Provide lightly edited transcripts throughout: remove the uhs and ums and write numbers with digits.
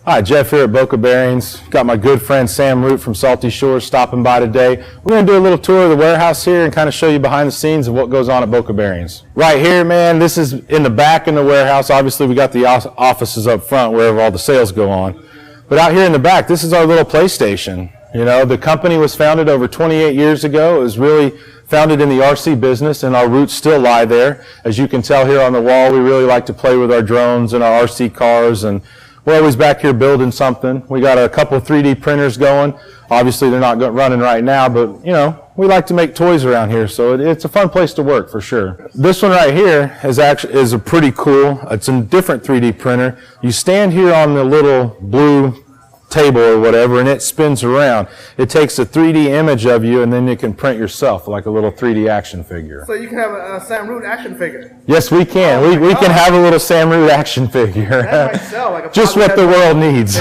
Hi, Jeff here at Boca Bearings. Got my good friend Sam Root from Salty Shores stopping by today. We're going to do a little tour of the warehouse here and kind of show you behind the scenes of what goes on at Boca Bearings. Right here, man, this is in the back in the warehouse. Obviously, we got the offices up front wherever all the sales go on. But out here in the back, this is our little PlayStation. You know, the company was founded over 28 years ago. It was really founded in the RC business, and our roots still lie there. As you can tell here on the wall, we really like to play with our drones and our RC cars, and we're always back here building something. We got a couple of 3D printers going. Obviously, they're not running right now, but, you know, we like to make toys around here, so it's a fun place to work for sure. This one right here is a pretty cool. It's a different 3D printer. You stand here on the little blue table or whatever, and it spins around. It takes a 3D image of you, and then you can print yourself like a little 3D action figure. So you can have a Sam Root action figure? Yes, we can. We can have a little Sam Root action figure. That might sell like a just what the world needs.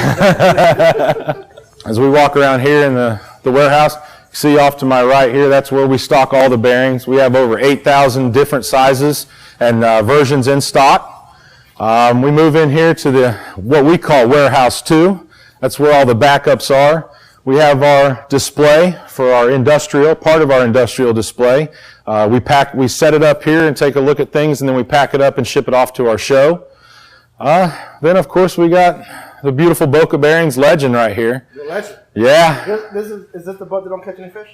As we walk around here in the warehouse, you see off to my right here, that's where we stock all the bearings. We have over 8,000 different sizes and versions in stock. We move in here to what we call Warehouse 2. That's where all the backups are. We have our display for our part of our industrial display. We set it up here and take a look at things, and then we pack it up and ship it off to our show. Then, of course, we got the beautiful Boca Bearings legend right here. The legend? Yeah. Is this the boat that don't catch any fish?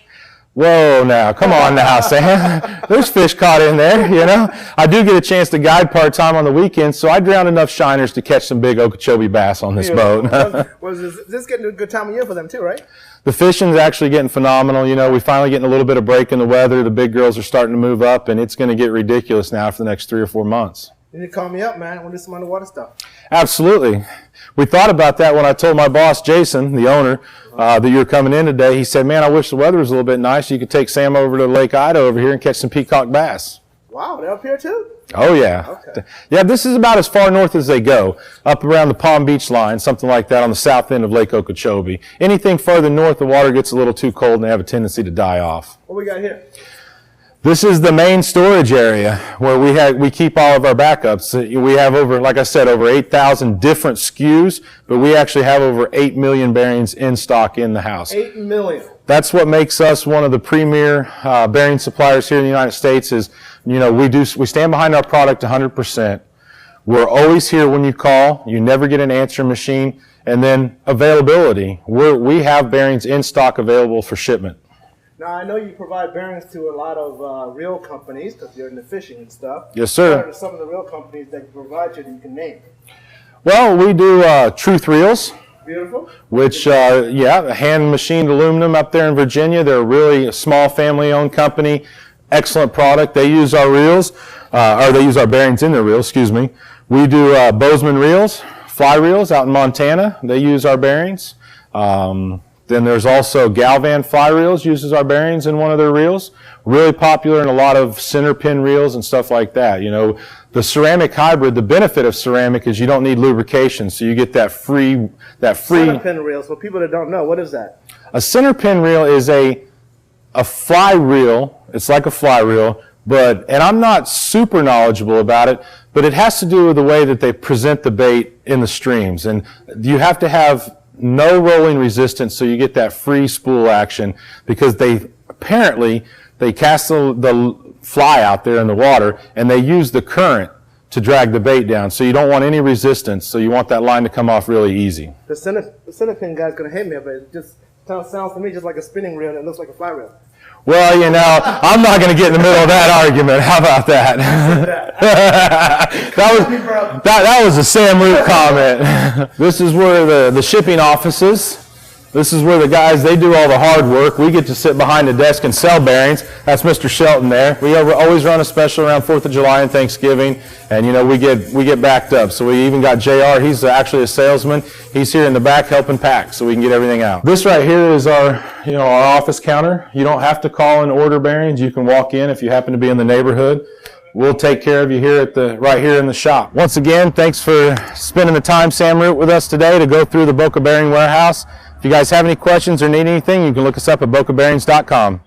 Whoa, now, come on now, Sam. There's fish caught in there, you know. I do get a chance to guide part-time on the weekends, so I drown enough shiners to catch some big Okeechobee bass on this boat. Is this getting a good time of year for them too, right? The fishing's actually getting phenomenal. You know, we're finally getting a little bit of break in the weather. The big girls are starting to move up, and it's going to get ridiculous now for the next 3 or 4 months. You need to call me up, man. I want to do some underwater stuff. Absolutely. We thought about that when I told my boss, Jason, the owner, that you were coming in today. He said, man, I wish the weather was a little bit nice. You could take Sam over to Lake Ida over here and catch some peacock bass. Wow, they're up here too? Oh, yeah. Okay. Yeah, this is about as far north as they go, up around the Palm Beach line, something like that on the south end of Lake Okeechobee. Anything further north, the water gets a little too cold and they have a tendency to die off. What we got here? This is the main storage area where we keep all of our backups. We have over, like I said, over 8,000 different SKUs, but we actually have over 8 million bearings in stock in the house. 8 million. That's what makes us one of the premier bearing suppliers here in the United States. Is, you know, we stand behind our product 100%. We're always here when you call. You never get an answering machine. And then availability. We have bearings in stock available for shipment. Now, I know you provide bearings to a lot of reel companies because you're in the fishing and stuff. Yes, sir. What are some of the reel companies that you provide you that you can name? Well, we do Truth Reels. Beautiful. Which, hand-machined aluminum up there in Virginia. They're really a small family-owned company. Excellent product. They use our reels, or they use our bearings in their reels, excuse me. We do Bozeman reels, fly reels out in Montana. They use our bearings. Then there's also Galvan fly reels, uses our bearings in one of their reels. Really popular in a lot of center pin reels and stuff like that. You know, the ceramic hybrid, the benefit of ceramic is you don't need lubrication, so you get that free. Center pin reels. For people that don't know, what is that? A center pin reel is a fly reel. It's like a fly reel, and I'm not super knowledgeable about it, but it has to do with the way that they present the bait in the streams. And you have to have no rolling resistance, so you get that free spool action, because they cast the fly out there in the water, and they use the current to drag the bait down. So you don't want any resistance, so you want that line to come off really easy. The center pin guy's going to hate me, but it just sounds to me just like a spinning reel, and it looks like a fly reel. Well, you know, I'm not going to get in the middle of that argument. How about that? that was a Sam Root comment. This is where the shipping office is. This is where the guys, they do all the hard work. We get to sit behind the desk and sell bearings. That's Mr. Shelton there. We always run a special around 4th of July and Thanksgiving, and, you know, we get backed up. So we even got JR. He's actually a salesman. He's here in the back helping pack so we can get everything out. This right here is our office counter. You don't have to call and order bearings. You can walk in if you happen to be in the neighborhood. We'll take care of you here right here in the shop. Once again, thanks for spending the time, Sam Root, with us today to go through the Boca Bearing warehouse. If you guys have any questions or need anything, you can look us up at bocabearings.com.